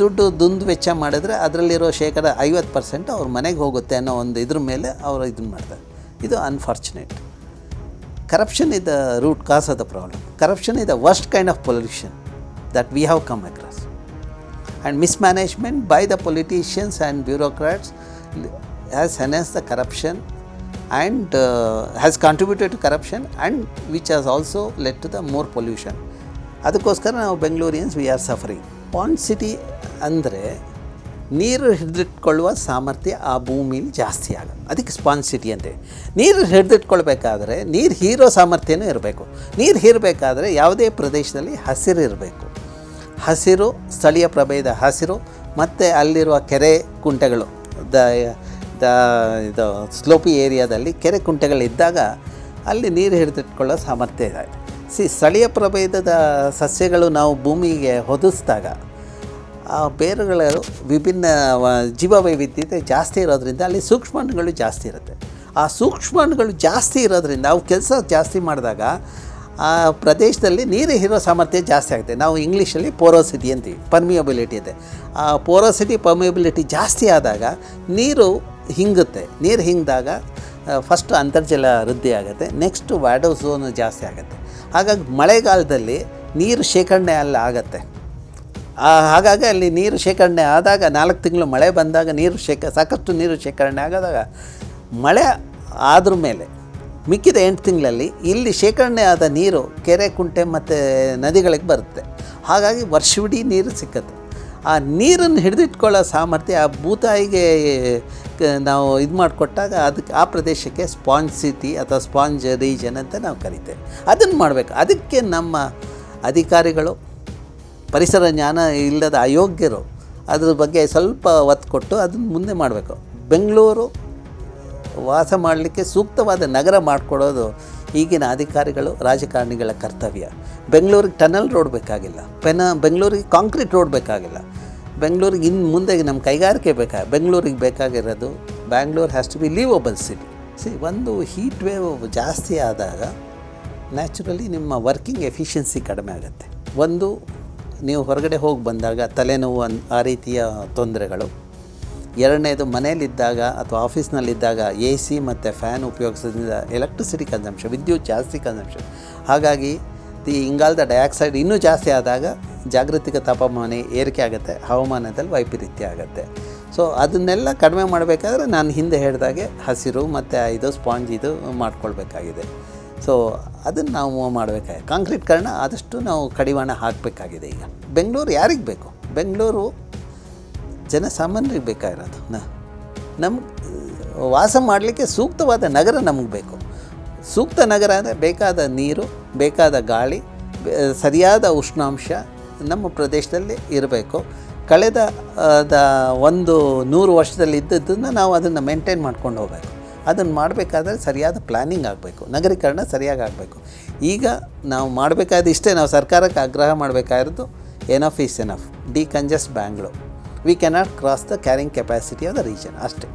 ದುಂದು ವೆಚ್ಚ ಮಾಡಿದ್ರೆ ಅದರಲ್ಲಿರೋ 50% ಅವ್ರ ಮನೆಗೆ ಹೋಗುತ್ತೆ ಅನ್ನೋ ಒಂದು ಇದ್ರ ಮೇಲೆ ಅವರು ಇದನ್ನು ಮಾಡ್ತಾರೆ. ಇದು unfortunate. Corruption is the root cause of the problem. Corruption is the worst kind of pollution that we have come across. And mismanagement by the politicians and bureaucrats has enhanced the corruption and has contributed to corruption, and which has also led to the more pollution. ಅದಕ್ಕೋಸ್ಕರ ನಾವು Bengalurians we are suffering. Pond city ಅಂದರೆ ನೀರು ಹಿಡಿದಿಟ್ಕೊಳ್ಳುವ ಸಾಮರ್ಥ್ಯ ಆ ಭೂಮಿಲಿ ಜಾಸ್ತಿ ಆಗೋದು, ಅದಕ್ಕೆ ಸ್ಪಾಂಜ್ ಸಿಟಿ ಅಂತೆ. ನೀರು ಹಿಡಿದಿಟ್ಕೊಳ್ಬೇಕಾದ್ರೆ ನೀರು ಹೀರೋ ಸಾಮರ್ಥ್ಯನೂ ಇರಬೇಕು. ನೀರು ಹೀರಬೇಕಾದ್ರೆ ಯಾವುದೇ ಪ್ರದೇಶದಲ್ಲಿ ಹಸಿರು ಇರಬೇಕು. ಹಸಿರು, ಸ್ಥಳೀಯ ಪ್ರಭೇದ ಹಸಿರು, ಮತ್ತು ಅಲ್ಲಿರುವ ಕೆರೆ ಕುಂಟೆಗಳು, ಇದು ಸ್ಲೋಪಿ ಏರಿಯಾದಲ್ಲಿ ಕೆರೆ ಕುಂಟೆಗಳಿದ್ದಾಗ ಅಲ್ಲಿ ನೀರು ಹಿಡಿದಿಟ್ಕೊಳ್ಳೋ ಸಾಮರ್ಥ್ಯ ಇದೆ. ಸ್ಥಳೀಯ ಪ್ರಭೇದದ ಸಸ್ಯಗಳು ನಾವು ಭೂಮಿಗೆ ಹೊದಿಸಿದಾಗ ಆ ಬೇರುಗಳು ವಿಭಿನ್ನ ಜೀವವೈವಿಧ್ಯತೆ ಜಾಸ್ತಿ ಇರೋದ್ರಿಂದ ಅಲ್ಲಿ ಸೂಕ್ಷ್ಮಾಣುಗಳು ಜಾಸ್ತಿ ಇರುತ್ತೆ. ಆ ಸೂಕ್ಷ್ಮಾಣುಗಳು ಜಾಸ್ತಿ ಇರೋದ್ರಿಂದ ಅವು ಕೆಲಸ ಜಾಸ್ತಿ ಮಾಡಿದಾಗ ಆ ಪ್ರದೇಶದಲ್ಲಿ ನೀರು ಹೀರೋ ಸಾಮರ್ಥ್ಯ ಜಾಸ್ತಿ ಆಗುತ್ತೆ. ನಾವು ಇಂಗ್ಲೀಷಲ್ಲಿ ಪೋರೋಸಿಟಿ ಅಂತೀವಿ, ಪರ್ಮಿಯಬಿಲಿಟಿ ಇದೆ. ಆ ಪೋರೋಸಿಟಿ ಪರ್ಮಿಯಬಿಲಿಟಿ ಜಾಸ್ತಿ ಆದಾಗ ನೀರು ಹಿಂಗುತ್ತೆ. ನೀರು ಹಿಂಗಿದಾಗ ಫಸ್ಟ್ ಅಂತರ್ಜಲ ವೃದ್ಧಿ ಆಗುತ್ತೆ, ನೆಕ್ಸ್ಟು ವ್ಯಾಡೋ ಝೋನು ಜಾಸ್ತಿ ಆಗುತ್ತೆ. ಹಾಗಾಗಿ ಮಳೆಗಾಲದಲ್ಲಿ ನೀರು ಶೇಖರಣೆ ಅಲ್ಲಿ ಆಗುತ್ತೆ. ಹಾಗಾಗಿ ಅಲ್ಲಿ ನೀರು ಶೇಖರಣೆ ಆದಾಗ 4 ತಿಂಗಳು ಮಳೆ ಬಂದಾಗ ಸಾಕಷ್ಟು ನೀರು ಶೇಖರಣೆ ಆದಾಗ ಮಳೆ ಆದ್ರ ಮೇಲೆ ಮಿಕ್ಕಿದ 8 ತಿಂಗಳಲ್ಲಿ ಇಲ್ಲಿ ಶೇಖರಣೆ ಆದ ನೀರು ಕೆರೆ ಕುಂಟೆ ಮತ್ತು ನದಿಗಳಿಗೆ ಬರುತ್ತೆ. ಹಾಗಾಗಿ ವರ್ಷವಿಡೀ ನೀರು ಸಿಕ್ಕತ್ತೆ. ಆ ನೀರನ್ನು ಹಿಡಿದಿಟ್ಕೊಳ್ಳೋ ಸಾಮರ್ಥ್ಯ ಆ ಭೂತಾಯಿಗೆ ನಾವು ಇದು ಮಾಡಿಕೊಟ್ಟಾಗ ಅದಕ್ಕೆ ಆ ಪ್ರದೇಶಕ್ಕೆ ಸ್ಪಾಂಜ್ ಸಿಟಿ ಅಥವಾ ಸ್ಪಾಂಜ್ ರೀಜನ್ ಅಂತ ನಾವು ಕರಿತೇವೆ. ಅದನ್ನು ಮಾಡಬೇಕು. ಅದಕ್ಕೆ ನಮ್ಮ ಅಧಿಕಾರಿಗಳು, ಪರಿಸರ ಜ್ಞಾನ ಇಲ್ಲದ ಅಯೋಗ್ಯರು ಅದ್ರ ಬಗ್ಗೆ ಸ್ವಲ್ಪ ಒತ್ತು ಕೊಟ್ಟು ಅದನ್ನು ಮುಂದೆ ಮಾಡಬೇಕು. ಬೆಂಗಳೂರು ವಾಸ ಮಾಡಲಿಕ್ಕೆ ಸೂಕ್ತವಾದ ನಗರ ಮಾಡಿಕೊಡೋದು ಈಗಿನ ಅಧಿಕಾರಿಗಳು, ರಾಜಕಾರಣಿಗಳ ಕರ್ತವ್ಯ. ಬೆಂಗಳೂರಿಗೆ ಟನಲ್ ರೋಡ್ ಬೇಕಾಗಿಲ್ಲ, ಬೆಂಗಳೂರಿಗೆ ಕಾಂಕ್ರೀಟ್ ರೋಡ್ ಬೇಕಾಗಿಲ್ಲ. ಬೆಂಗಳೂರಿಗೆ ಇನ್ನು ಮುಂದೆ ನಮ್ಮ ಕೈಗಾರಿಕೆ ಬೆಂಗಳೂರಿಗೆ ಬೇಕಾಗಿರೋದು Bangalore has to be liveable city. ಒಂದು ಹೀಟ್ ವೇವ್ ಜಾಸ್ತಿ ಆದಾಗ ನ್ಯಾಚುರಲಿ ನಿಮ್ಮ ವರ್ಕಿಂಗ್ ಎಫಿಷಿಯನ್ಸಿ ಕಡಿಮೆ ಆಗುತ್ತೆ. ಒಂದು, ನೀವು ಹೊರಗಡೆ ಹೋಗಿ ಬಂದಾಗ ತಲೆನೋವು ಆ ರೀತಿಯ ತೊಂದರೆಗಳು. ಎರಡನೇದು, ಮನೇಲಿದ್ದಾಗ ಅಥವಾ ಆಫೀಸ್ನಲ್ಲಿದ್ದಾಗ AC ಮತ್ತು ಫ್ಯಾನ್ ಉಪಯೋಗಿಸೋದ್ರಿಂದ ಎಲೆಕ್ಟ್ರಿಸಿಟಿ ಕನ್ಸಂಪ್ಷನ್, ವಿದ್ಯುತ್ ಜಾಸ್ತಿ ಕನ್ಸಂಪ್ಷನ್. ಹಾಗಾಗಿ ಇಂಗಾಲದ ಡೈಆಕ್ಸೈಡ್ ಇನ್ನೂ ಜಾಸ್ತಿ ಆದಾಗ ಜಾಗೃತಿಕ ತಾಪಮಾನ ಏರಿಕೆ ಆಗುತ್ತೆ, ಹವಾಮಾನದಲ್ಲಿ ವೈಪರೀತ್ಯ ಆಗುತ್ತೆ. ಸೊ ಅದನ್ನೆಲ್ಲ ಕಡಿಮೆ ಮಾಡಬೇಕಾದ್ರೆ ನಾನು ಹಿಂದೆ ಹೇಳಿದಾಗೆ ಹಸಿರು ಮತ್ತು ಇದು ಸ್ಪಾಂಜ್ ಇದು ಮಾಡ್ಕೊಳ್ಬೇಕಾಗಿದೆ. ಸೊ ಅದನ್ನು ನಾವು ಮಾಡಬೇಕಾಗಿದೆ. ಕಾಂಕ್ರೀಟ್ಕರಣ ಆದಷ್ಟು ನಾವು ಕಡಿವಾಣ ಹಾಕಬೇಕಾಗಿದೆ. ಈಗ ಬೆಂಗಳೂರು ಯಾರಿಗೆ ಬೇಕು? ಬೆಂಗಳೂರು ಜನಸಾಮಾನ್ಯರಿಗೆ ಬೇಕಾಗಿರೋದು. ನಮ್ಗೆ ವಾಸ ಮಾಡಲಿಕ್ಕೆ ಸೂಕ್ತವಾದ ನಗರ ನಮಗೆ ಬೇಕು. ಸೂಕ್ತ ನಗರ ಅಂದರೆ ಬೇಕಾದ ನೀರು, ಬೇಕಾದ ಗಾಳಿ, ಸರಿಯಾದ ಉಷ್ಣಾಂಶ ನಮ್ಮ ಪ್ರದೇಶದಲ್ಲಿ ಇರಬೇಕು. ಕಳೆದ ಒಂದು 100 ವರ್ಷದಲ್ಲಿ ಇದ್ದದ್ದನ್ನು ನಾವು ಅದನ್ನು ಮೇಂಟೈನ್ ಮಾಡ್ಕೊಂಡು ಹೋಗಬೇಕು. ಅದನ್ನು ಮಾಡಬೇಕಾದ್ರೆ ಸರಿಯಾದ ಪ್ಲ್ಯಾನಿಂಗ್ ಆಗಬೇಕು, ನಗರೀಕರಣ ಸರಿಯಾಗಿ ಆಗಬೇಕು. ಈಗ ನಾವು ಮಾಡಬೇಕಾದ ಇಷ್ಟೇ, ನಾವು ಸರ್ಕಾರಕ್ಕೆ ಆಗ್ರಹ ಮಾಡಬೇಕಾಗಿರೋದು enough is enough, decongest Bangalore, we cannot cross the carrying capacity of the region ಅಷ್ಟೇ.